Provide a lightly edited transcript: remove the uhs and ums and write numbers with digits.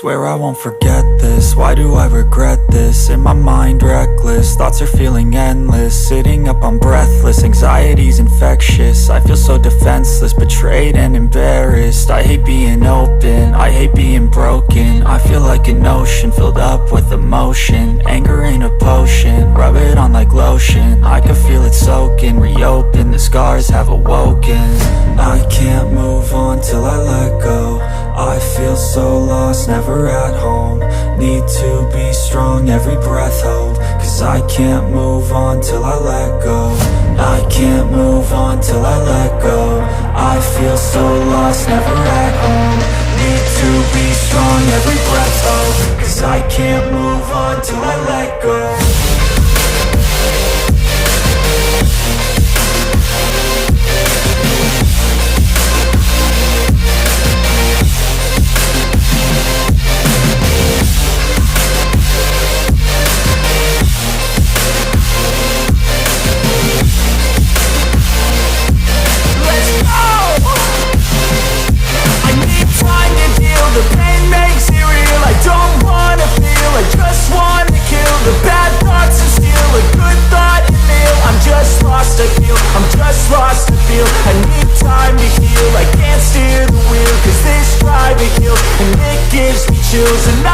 Swear I won't forget this, why do I regret this? In my mind reckless, thoughts are feeling endless. Sitting up, I'm breathless, anxiety's infectious. I feel so defenseless, betrayed and embarrassed. I hate being open, I hate being broken. I feel like an ocean filled up with emotion. Anger ain't a potion, rub it on like lotion. I can feel it soaking, reopen, the scars have awoken. I can't move on till I let go. I feel so lost, never at home. Need to be strong, every breath hold. Cause I can't move on till I let go. I can't move on till I let go. I feel so lost, never at home. Need to be strong, every breath hold. Cause I can't move on till I let go. I need time to heal, I can't steer the wheel. Cause this drive it kills, and it gives me chills. And